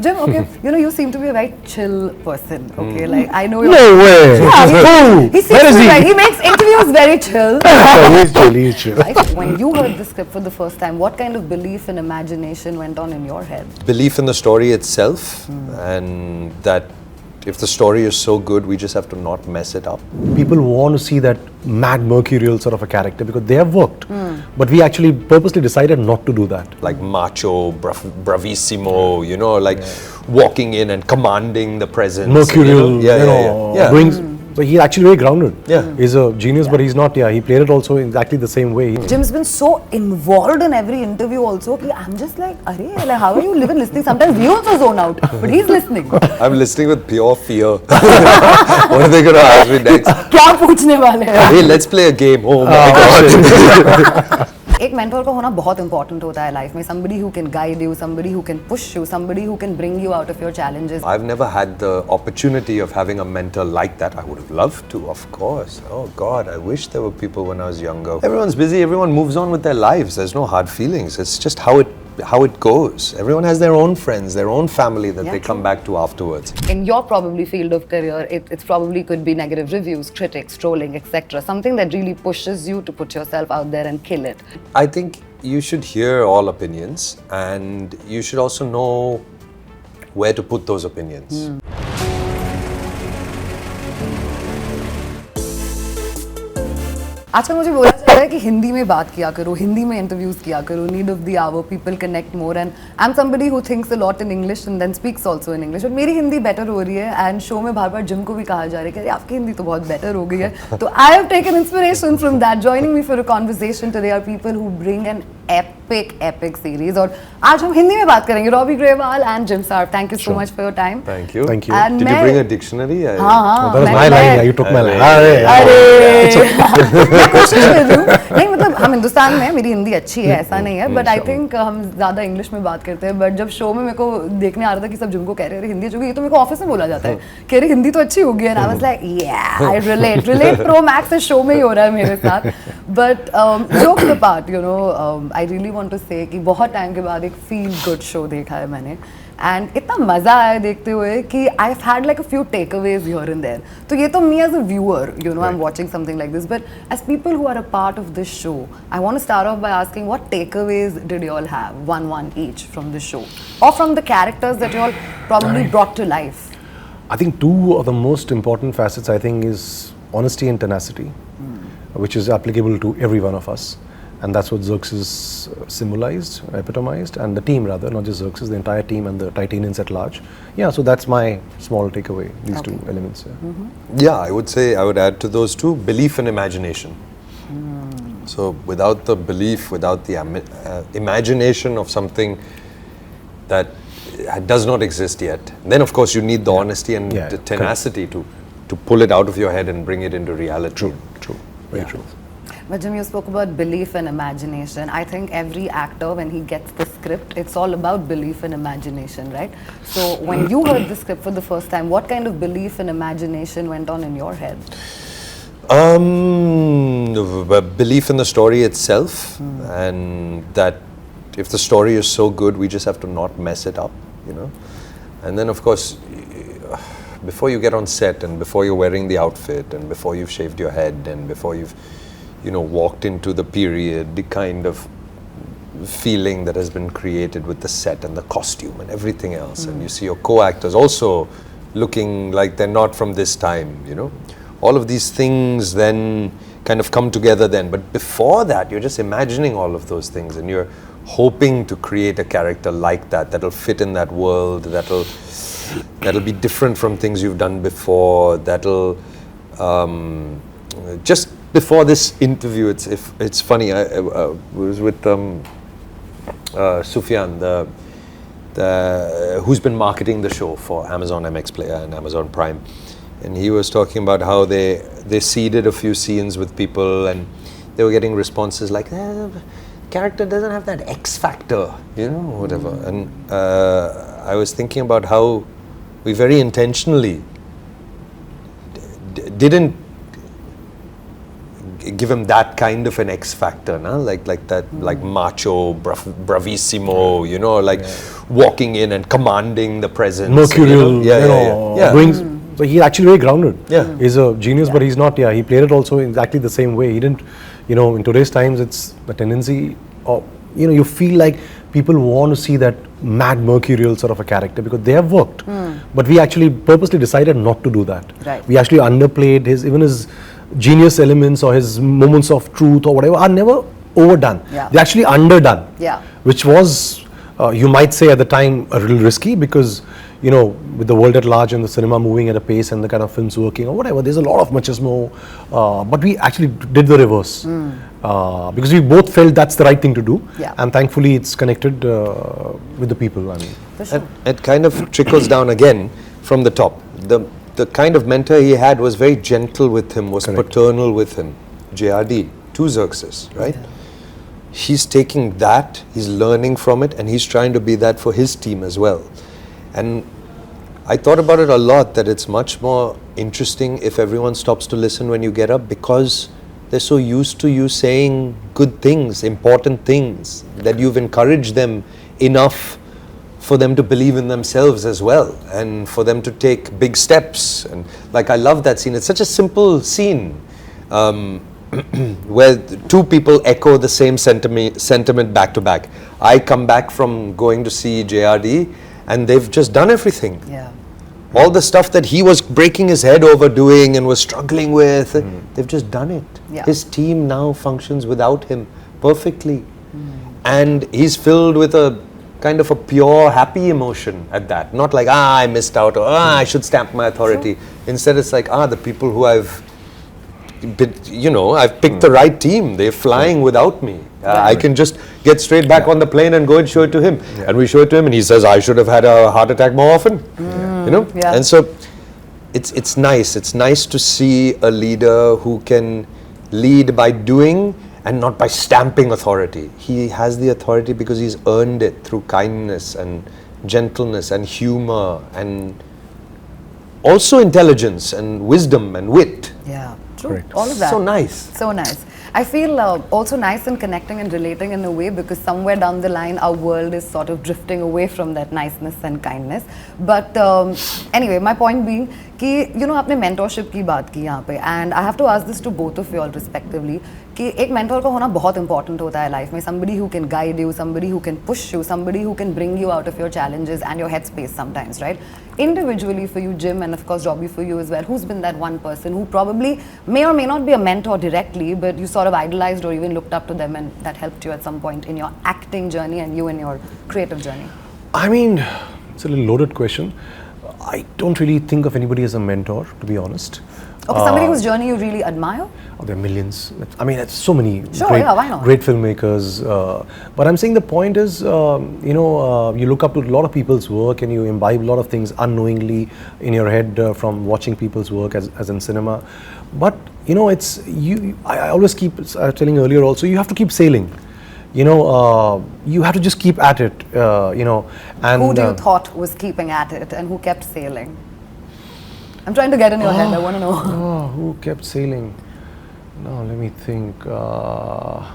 Jim, okay, you seem to be a very chill person, okay? Like, I know you're... No way! Yeah, he seems Where is to be he? very, he makes interviews very chill. He's chill. Right? When you heard the script for the first time, what kind of belief and imagination went on in your head? Belief in the story itself, and that if the story is so good, we just have to not mess it up. People want to see that mad mercurial sort of a character because they have worked. But we actually purposely decided not to do that. Like macho, bravissimo, walking in and commanding the presence. Mercurial, Yeah. brings. So he's actually very grounded. Yeah. He's a genius, but he's not. Yeah, he played it also exactly the same way. Jim's been so involved in every interview also. I'm just like, how are you listening? Sometimes we also zone out, but he's listening. I'm listening with pure fear. What are they going to ask me next? क्या पूछने वाले हैं? Hey, let's play a game. Oh my God. एक mentor का होना बहुत important होता है लाइफ में. Somebody who can guide you, somebody who can push you, somebody who can bring you out of your challenges. I've never had the opportunity of having a mentor like that. I would have loved to, of course. Oh God, I wish there were people when I was younger. Everyone's busy, everyone moves on with their lives. There's no hard feelings. It's just how it goes. Everyone has their own friends, their own family that they come back to afterwards. In your probably field of career, it probably could be negative reviews, critics, trolling, etc. Something that really pushes you to put yourself out there and kill it. I think you should hear all opinions, and you should also know where to put those opinions. आजकल मुझे बोला जाता है कि हिंदी में बात किया करो, हिंदी में इंटरव्यूज किया करो, need of the hour, people connect more, and I am somebody who thinks a lot in English and then speaks also in English. But मेरी हिंदी बेटर हो रही है, एंड शो में बार बार जिम को भी कहा जा रहा है कि आपकी हिंदी तो बहुत बेटर हो गई है. तो I have taken inspiration from that. Joining me for a conversation today are people who bring an epic series. और आज हम हिंदी में बात करेंगे. Robbie Grewal and Jim Sarbh, thank you so much for your time. Thank you. Thank you. Did you bring a dictionary? That was my line. Yeah, you took my line. मैं कोशिश कर रही हूँ. नहीं मतलब हम हिंदुस्तान में, मेरी हिंदी अच्छी है ऐसा नहीं है, बट आई थिंक हम ज्यादा इंग्लिश में बात करते हैं. बट जब शो में मेरे को देखने आ रहा था कि सब जिम को कह रहे हैं हिंदी अच्छी होगी, ये तो मेरे को ऑफिस में बोला जाता है कह रहे हिंदी तो अच्छी होगी, and I was like I relate pro max इस शो में ही हो रहा है मेरे साथ. But jokes apart, I really want to say कि बहुत टाइम के बाद एक फील गुड शो देखा है मैंने, एंड इतना मजा आया देखते हुए कि I have had like a few takeaways here and there. तो ये तो me as a viewer, I am watching something like this, but as people who are a part of this show, I want to start off by asking what takeaways did you all have, one each from this show or from the characters that you all probably brought to life? I think two of the most important facets, I think, is honesty and tenacity, which is applicable to every one of us. And that's what Xerxes symbolized, epitomized, and the team rather, not just Xerxes, the entire team and the Titanians at large. Yeah, so that's my small takeaway, these two elements. Yeah, I would say, I would add to those two, belief and imagination. So without the belief, without the imagination of something that does not exist yet, then of course you need the honesty and the tenacity to pull it out of your head and bring it into reality. True, very true. But Jim, you spoke about belief and imagination. I think every actor, when he gets the script, it's all about belief and imagination, right? So when you heard the script for the first time, what kind of belief and imagination went on in your head? Belief in the story itself, and that if the story is so good, we just have to not mess it up, And then, of course, before you get on set, and before you're wearing the outfit, and before you've shaved your head, and before you've walked into the period, the kind of feeling that has been created with the set and the costume and everything else, and you see your co-actors also looking like they're not from this time, all of these things then kind of come together then. But before that, you're just imagining all of those things, and you're hoping to create a character like that'll fit in that world, that'll be different from things you've done before, that'll just before this interview, it's funny. I was with Sufyan, who's been marketing the show for Amazon MX Player and Amazon Prime, and he was talking about how they seeded a few scenes with people, and they were getting responses like, character doesn't have that X factor, whatever. And I was thinking about how we very intentionally didn't give him that kind of an X factor, na? Like that, like macho, bravissimo, you know, like walking in and commanding the presence. Mercurial, yeah. Going, so he's actually very grounded. Yeah. He's a genius, but he's not. Yeah, he played it also exactly the same way. He didn't, you know, in today's times, it's the tendency of, you know, you feel like people want to see that mad mercurial sort of a character because they have worked. But we actually purposely decided not to do that. Right. We actually underplayed even his genius elements or his moments of truth or whatever are never overdone. Yeah. They're actually underdone. Yeah. Which was, you might say at the time, a little risky because, you know, with the world at large and the cinema moving at a pace and the kind of films working or whatever, there's a lot of machismo. But we actually did the reverse because we both felt that's the right thing to do. Yeah. And thankfully, it's connected with the people. I mean, For sure. It kind of trickles down again from the top. The kind of mentor he had was very gentle with him, was paternal with him. JRD, two Xerxes, right? Yeah. He's taking that, he's learning from it, and he's trying to be that for his team as well. And I thought about it a lot, that it's much more interesting if everyone stops to listen when you get up, because they're so used to you saying good things, important things, that you've encouraged them enough for them to believe in themselves as well, and for them to take big steps. And like, I love that scene. It's such a simple scene where two people echo the same sentiment back to back. I come back from going to see JRD and they've just done everything. Yeah. All the stuff that he was breaking his head over doing and was struggling with, they've just done it. Yeah. His team now functions without him perfectly. And he's filled with a kind of a pure, happy emotion at that. Not like, I missed out, or I should stamp my authority. Instead, it's like, the people who I've picked the right team. They're flying without me. I can just get straight back on the plane and go and show it to him. Yeah. And we show it to him and he says, I should have had a heart attack more often. You know? Yeah. And so it's nice. It's nice to see a leader who can lead by doing and not by stamping authority. He has the authority because he's earned it through kindness and gentleness and humor and also intelligence and wisdom and wit. Yeah, true. Correct. All of that. So nice. So nice. I feel also nice in connecting and relating in a way, because somewhere down the line our world is sort of drifting away from that niceness and kindness. But anyway, my point being कि you know आपने mentorship की बात की यहाँ पे, and I have to ask this to both of you all respectively कि एक mentor का होना बहुत important होता है life में. Somebody who can guide you, somebody who can push you, somebody who can bring you out of your challenges and your headspace sometimes, right? Individually for you, Jim, and of course Robbie for you as well, who's been that one person who probably may or may not be a mentor directly, but you sort of idolized or even looked up to them and that helped you at some point in your acting journey and you in your creative journey? I mean, it's a little loaded question. I don't really think of anybody as a mentor, to be honest. Okay, somebody whose journey you really admire? Oh, there are millions. I mean, it's so many great filmmakers. But I'm saying the point is, you look up to a lot of people's work and you imbibe a lot of things unknowingly in your head from watching people's work as in cinema. But, you know, I always keep telling earlier also, you have to keep sailing. You know, you have to just keep at it, And who do you thought was keeping at it and who kept sailing? I'm trying to get in your head, I want to know. Who kept sailing? No, let me think. I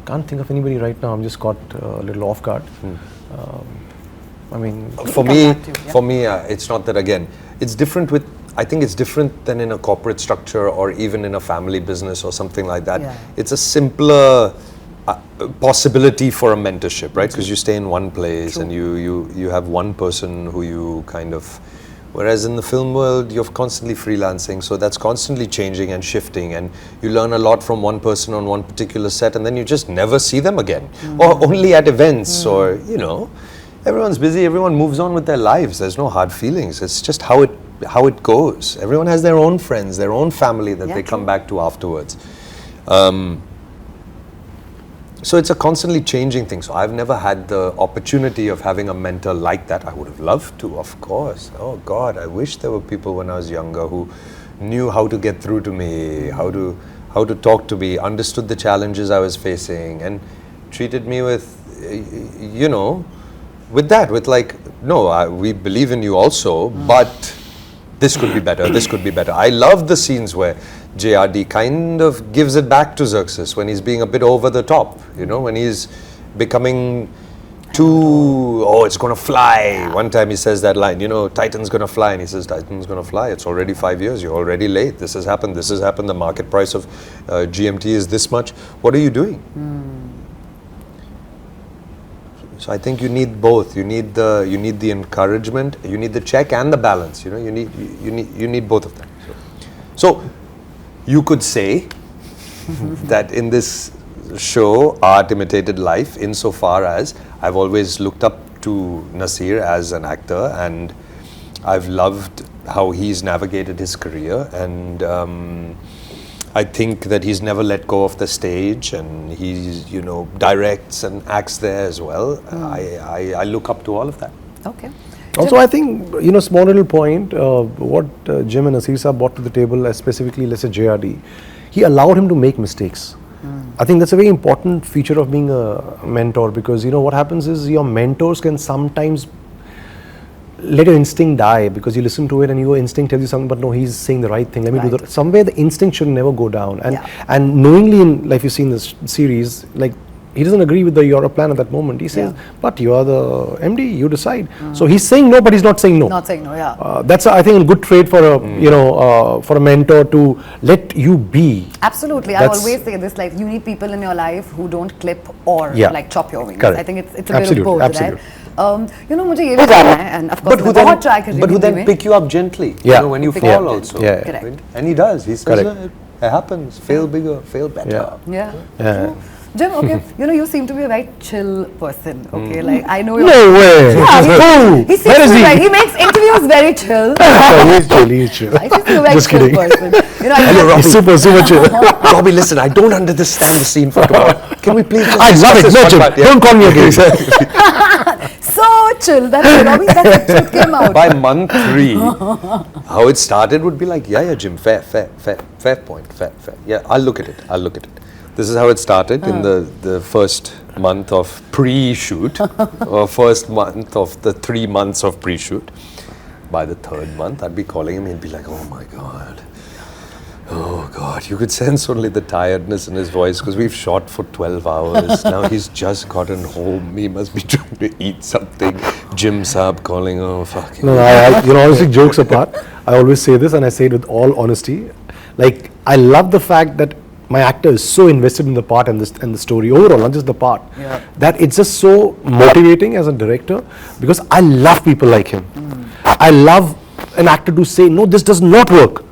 can't think of anybody right now. I'm just caught a little off guard. I mean, for me, it's not that. Again, it's different with. I think it's different than in a corporate structure or even in a family business or something like that. Yeah. It's a simpler possibility for a mentorship, right? Because you stay in one place and you have one person who you kind of. Whereas in the film world, you're constantly freelancing, so that's constantly changing and shifting, and you learn a lot from one person on one particular set, and then you just never see them again, or only at events, or everyone's busy, everyone moves on with their lives. There's no hard feelings. It's just how it goes. Everyone has their own friends, their own family that they come back to afterwards. So it's a constantly changing thing. So I've never had the opportunity of having a mentor like that. I would have loved to, of course. Oh God, I wish there were people when I was younger who knew how to get through to me, how to talk to me, understood the challenges I was facing, and treated me with, with like, no, we believe in you also, but this could be better, this could be better. I love the scenes where JRD kind of gives it back to Xerxes when he's being a bit over the top, you know, when he's becoming too, oh, it's going to fly. One time he says that line, you know, Titan's going to fly, and he says, Titan's going to fly. It's already 5 years. You're already late. This has happened. The market price of GMT is this much. What are you doing? So I think you need both. You need the encouragement. You need the check and the balance. You know, you need both of them. So you could say that in this show, art imitated life, insofar as I've always looked up to Nasir as an actor, and I've loved how he's navigated his career, and I think that he's never let go of the stage, and he's, you know, directs and acts there as well. I look up to all of that. Okay. Also, I think, you know, small little point, what Jim and Nasir Sarbh brought to the table, specifically, let's say JRD, he allowed him to make mistakes. I think that's a very important feature of being a mentor, because, you know, what happens is your mentors can sometimes let your instinct die, because you listen to it and your instinct tells you something, but no, he's saying the right thing, let me do that. Somewhere the instinct should never go down. And knowingly, like you see in this series, like, he doesn't agree with your plan at that moment. He says, but you are the MD, you decide. So he's saying no, but he's not saying no. Not saying no, yeah. That's, I think, a good trait for a, you know, for a mentor to let you be. Absolutely. I always say this, like, you need people in your life who don't clip or like chop your wings. Correct. I think it's a bit of both, absolutely. right? You know, मुझे ये भी जानना है, and of course, but who then pick you up gently, you know, when you fall also. Correct. And he does. He says, it happens. Fail bigger, fail better. Yeah. Jim, okay, you know, you seem to be a very chill person, okay, like, I know you're... No way! He seems to be he makes interviews very chill. He's chill. I think you're a very chill person. You know, Robbie, super chill. Robbie, listen, I don't understand the scene for tomorrow. Can we please just I love it, no chill. Don't call me again. So chill, that's Robbie, that truth came out. By month 3, how it started would be like, yeah, Jim, fair point. Yeah, I'll look at it. This is how it started in the first month of pre-shoot, or first month of the 3 months of pre-shoot. By the 3rd month, I'd be calling him, he'd be like, oh my God. You could sense only the tiredness in his voice, because we've shot for 12 hours. Now he's just gotten home. He must be trying to eat something. Jim Sarbh calling, oh fuck. No, I you know, honestly, jokes apart, I always say this, and I say it with all honesty. Like, I love the fact that my actor is so invested in the part and the story overall, not just the part, that it's just so motivating as a director, because I love people like him. I love an actor to say, no, this does not work,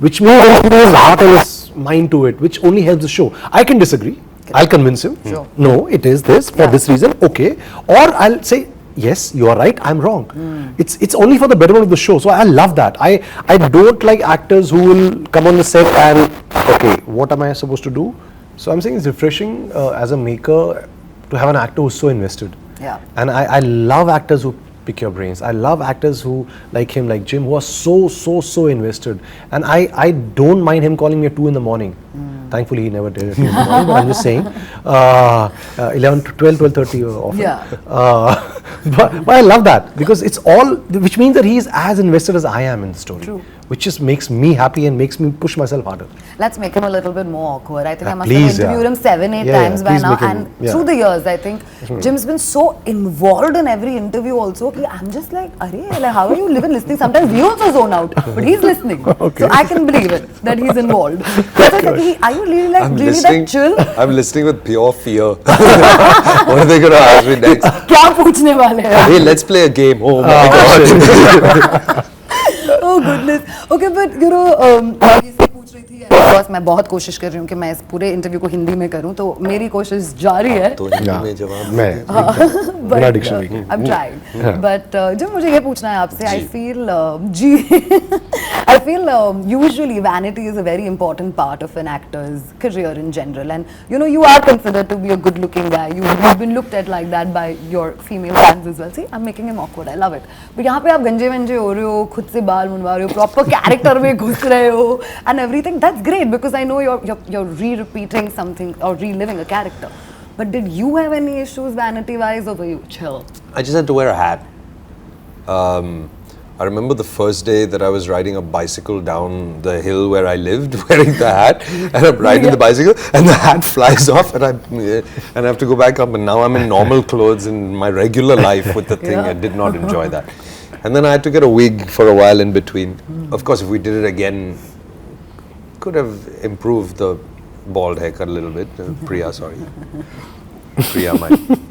which means he has heart and his mind to it, which only helps the show. I can disagree. I'll convince him. No, it is this for this reason. Okay, or I'll say, yes, you are right, I'm wrong. It's only for the betterment of the show. So I love that. I don't like actors who will come on the set and, okay, what am I supposed to do? So I'm saying it's refreshing as a maker to have an actor who's so invested. And I love actors who pick your brains. I love actors who, like him, like Jim, who are so invested. And I don't mind him calling me at 2 in the morning. Thankfully, he never did it. But I'm just saying, 11 to 12:30 often. But I love that, because it's all, which means that he's as invested as I am in the story. Which just makes me happy and makes me push myself harder. Let's make him a little bit more awkward. I think I must have interviewed him 7-8 times by now, and through the years, I think Jim's been so involved in every interview also. I'm just like, how are you listening? Sometimes we also zone out, but he's listening. So I can believe it that he's involved. So are you really that chill? I'm listening with pure fear. What are they going to ask me next? क्या पूछने वाले हैं? Hey, let's play a game. Oh my God. Oh goodness. Okay, but you know, ये पूछ रही थी, बस मैं बहुत कोशिश कर रही हूँ कि मैं इस पूरे इंटरव्यू को हिंदी में करूँ, तो मेरी कोशिश जारी है. तो हिंदी में जवाब मैं बिना डिक्शनरी. I'm trying. But जब मुझे ये पूछना है आपसे, I feel usually vanity is a very important part of an actor's career in general, and you know, you are considered to be a good-looking guy. You've been looked at like that by your female fans as well. See, I'm making him awkward. I love it. But यहाँ पे आप गंजे-वंजे हो रहे हो, खुद से बाल मुंडवा रहे हो, proper character में घुस रहे हो, and everything. That's great, because I know you're re-repeating something or reliving a character. But did you have any issues vanity-wise, or were you chill? I just had to wear a hat. I remember the first day that I was riding a bicycle down the hill where I lived, wearing the hat, and I'm riding the bicycle, and the hat flies off, and I have to go back up, and now I'm in normal clothes in my regular life with the thing. I did not enjoy that. And then I had to get a wig for a while in between. Of course, if we did it again, could have improved the bald haircut a little bit. Priya, sorry. Priya, my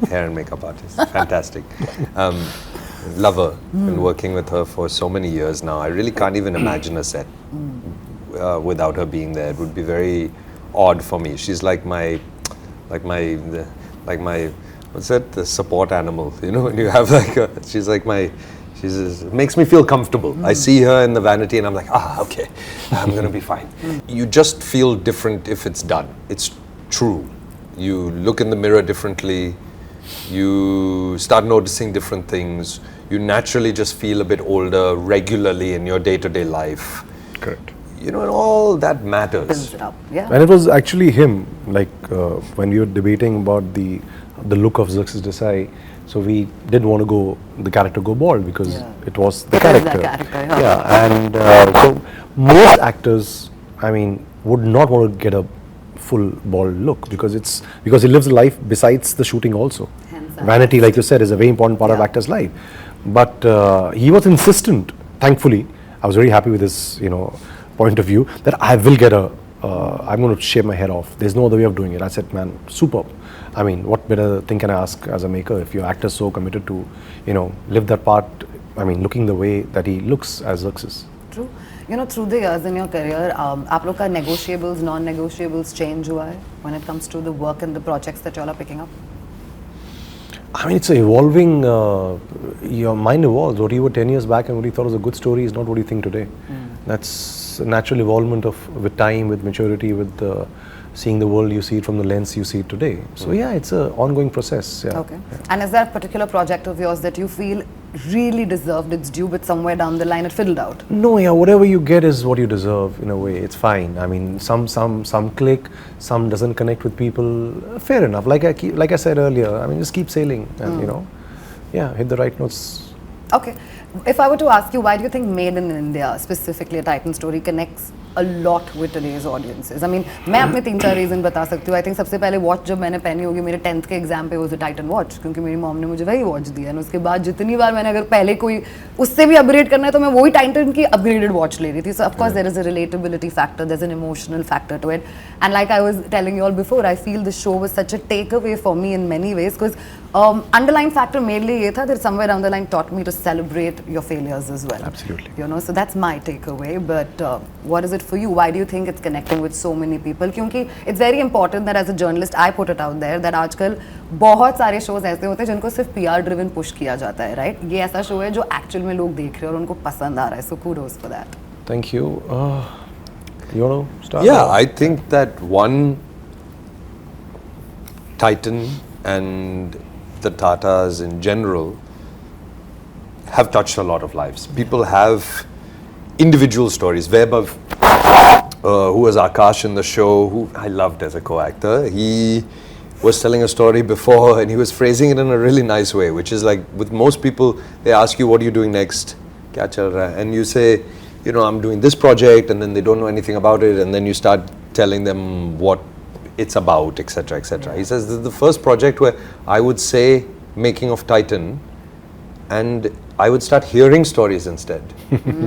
hair and makeup artist. Fantastic. Love her. Been working with her for so many years now. I really can't even imagine a set without her being there. It would be very odd for me. She's like my what's that? The support animal. You know, when you have she's like my. Makes me feel comfortable. I see her in the Vanity and I'm like, okay, I'm going to be fine. You just feel different if it's done. It's true. You look in the mirror differently. You start noticing different things. You naturally just feel a bit older regularly in your day-to-day life. Correct. You know, and all that matters. Builds it up. Yeah. And it was actually him, like when we were debating about the look of Xerxes Desai. So we didn't want to the character go bald because it was the character. And so most actors, I mean, would not want to get a full bald look because he lives a life besides the shooting also. Vanity, like you said, is a very important part of actor's life. But he was insistent. Thankfully, I was very happy with his, point of view that I will get I'm going to shave my hair off. There's no other way of doing it. I said, man, superb. I mean, what better thing can I ask as a maker if your actor's so committed to, live that part, I mean, looking the way that he looks as Xerxes. True. Through the years in your career, आप लोग का negotiables, non-negotiables change हुआ है when it comes to the work and the projects that you all are picking up? I mean, it's evolving, your mind evolves. What you were 10 years back and what you thought was a good story is not what you think today. That's a natural evolvement with time, with maturity, with seeing the world, you see it from the lens you see it today. So yeah, it's an ongoing process. Yeah. Okay. And is there a particular project of yours that you feel really deserved its due, but somewhere down the line it fiddled out? No, yeah, whatever you get is what you deserve in a way. It's fine. I mean, some click, some doesn't connect with people. Fair enough. Like I said earlier, I mean, just keep sailing and hit the right notes. Okay. If I were to ask you, why do you think Made in India, specifically a Titan story, connects a lot with today's audiences? I mean, मैं अपने 3-4 reason बता सकती हूँ. I think सबसे पहले watch जब मैंने पहनी होगी मेरे 10th के एग्जाम पे was a Titan watch, क्योंकि मेरी मॉम ने मुझे वही वॉच दिया. उसके बाद जितनी बार मैंने अगर पहले कोई उससे भी अपग्रेड करना है तो मैं वही Titan की अपग्रेडेड वॉच ले रही थी. So of course there is a relatability factor, there's an emotional factor to it. And like I was telling you all before, I feel the show was such a takeaway for me in many ways because underlying factor मेरे लिए ये था that somewhere down the line taught me to celebrate your failures as well. Absolutely. So that's my takeaway. But what is it for you? Why do you think it's connecting with so many people? क्योंकि it's very important that as a journalist I put it out there that आजकल बहुत सारे shows ऐसे होते हैं जिनको सिर्फ PR driven push किया जाता है, right? ये ऐसा show है जो actual में लोग देख रहे हैं और उनको पसंद आ रहा है. So kudos for that. Thank you. You want to start? Yeah, I think that one, Titan and the Tatas in general have touched a lot of lives. People have individual stories. Vaibhav, who was Akash in the show, who I loved as a co-actor, he was telling a story before and he was phrasing it in a really nice way, which is like with most people, they ask you, what are you doing next? Kya chal raha hai? And you say, I'm doing this project, and then they don't know anything about it, and then you start telling them what it's about, etc., etc. He says, this is the first project where I would say making of Titan, and I would start hearing stories instead.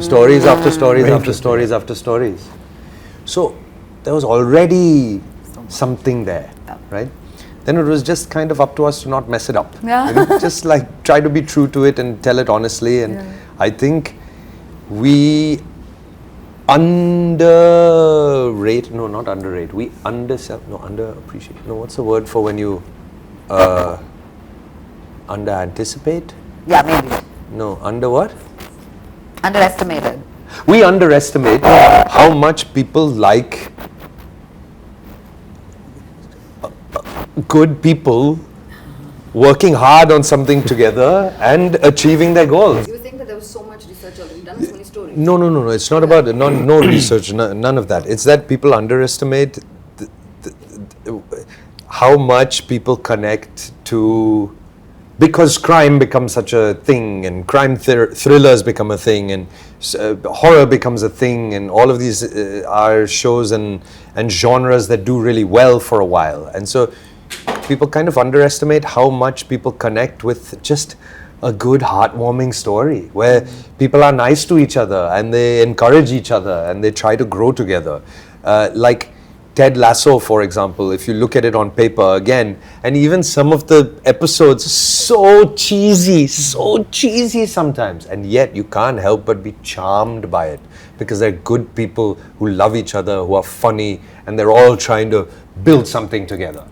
Stories after stories after stories after stories. So there was already something there, right? Then it was just kind of up to us to not mess it up. Yeah. Just like try to be true to it and tell it honestly. And I think we underrate, no, not underrate, we underappreciate. No, what's the word for when you under anticipate? Yeah, maybe. No, under what? Underestimated. We underestimate how much people like good people working hard on something together and achieving their goals. You were saying that there was so much research already done, so many stories. No. It's not about no research, none of that. It's that people underestimate how much people connect to because crime becomes such a thing, and crime thrillers become a thing, and horror becomes a thing, and all of these are shows and genres that do really well for a while. And so people kind of underestimate how much people connect with just a good, heartwarming story where people are nice to each other and they encourage each other and they try to grow together. Like Ted Lasso, for example, if you look at it on paper again, and even some of the episodes so cheesy sometimes, and yet you can't help but be charmed by it because they're good people who love each other, who are funny, and they're all trying to build something together.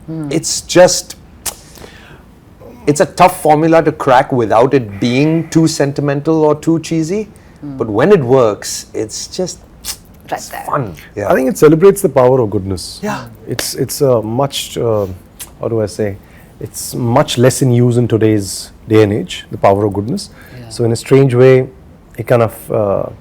It's a tough formula to crack without it being too sentimental or too cheesy, but when it works, it's just it's fun. Yeah. I think it celebrates the power of goodness. Yeah. It's a much, how do I say, it's much less in use in today's day and age, the power of goodness. Yeah. So in a strange way, it kind of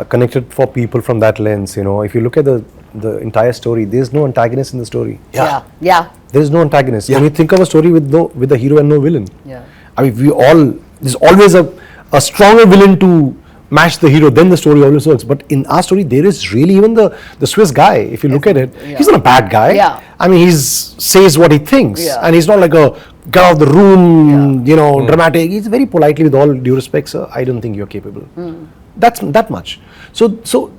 connected for people from that lens. You know, if you look at the entire story, there's no antagonist in the story. Yeah. There's no antagonist. Yeah. When you think of a story with a hero and no villain, I mean, there's always a stronger villain to match the hero, then the story always works. But in our story, there is really even the Swiss guy, if you look at it, he's not a bad guy. Yeah. I mean, he says what he thinks, and he's not like a get out of the room, you know, dramatic. He's very politely, with all due respect, sir, I don't think you're capable. That's that much. So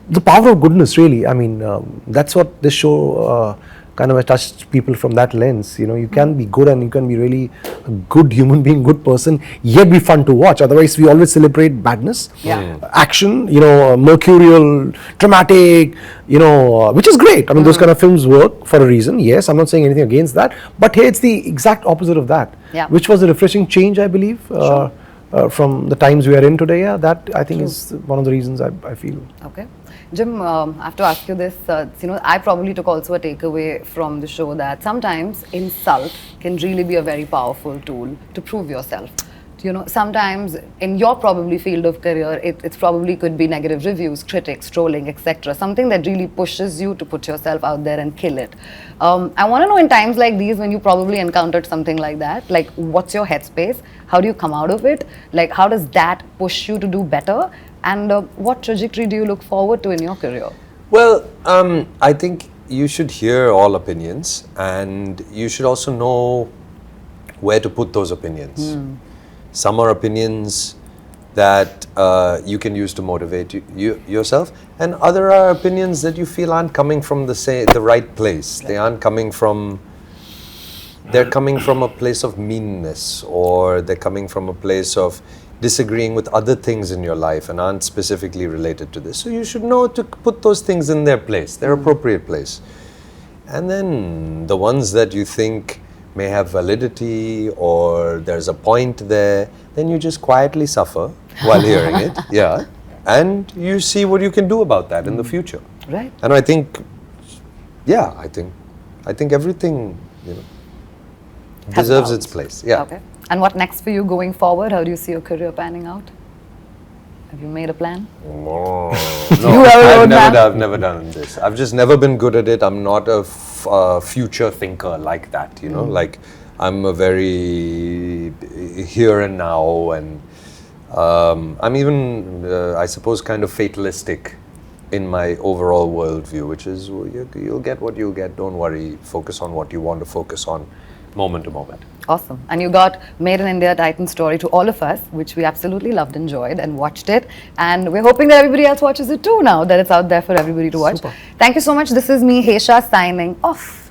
the power of goodness, really, I mean, that's what this show kind of touched people from that lens. You know, you can be good and you can be really a good human being, good person, yet be fun to watch. Otherwise, we always celebrate badness, action, you know, mercurial, dramatic, you know, which is great. I mean, those kind of films work for a reason. Yes, I'm not saying anything against that. But here, it's the exact opposite of that, which was a refreshing change, I believe, from the times we are in today. Yeah, that I think is one of the reasons I feel. Okay. Jim, I have to ask you this, you know, I probably took also a takeaway from the show that sometimes insult can really be a very powerful tool to prove yourself. You know, sometimes in your probably field of career, it's probably could be negative reviews, critics, trolling, etc. Something that really pushes you to put yourself out there and kill it. I want to know, in times like these when you probably encountered something like that, like what's your headspace? How do you come out of it? Like how does that push you to do better? And what trajectory do you look forward to in your career? Well, I think you should hear all opinions, and you should also know where to put those opinions. Some are opinions that you can use to motivate yourself, and other are opinions that you feel aren't coming from the right place. They aren't coming from. They're coming from a place of meanness, or they're coming from a place of disagreeing with other things in your life and aren't specifically related to this. So you should know to put those things in their place, their appropriate place. And then the ones that you think may have validity or there's a point there, then you just quietly suffer while hearing it, and you see what you can do about that in the future. Right. And I think, I think everything, you know, deserves its place. Yeah. Okay. And what next for you going forward? How do you see your career panning out? Have you made a plan? No, I've never done this. I've just never been good at it. I'm not a future thinker like that, you know. Like, I'm a very here and now, and I'm even, I suppose, kind of fatalistic in my overall worldview, which is you'll get what you'll get. Don't worry. Focus on what you want to focus on, moment to moment. Awesome. And you got Made in India Titan story to all of us, which we absolutely loved, enjoyed, and watched it. And we're hoping that everybody else watches it too now that it's out there for everybody to watch. Super. Thank you so much. This is me, Hesha, signing off.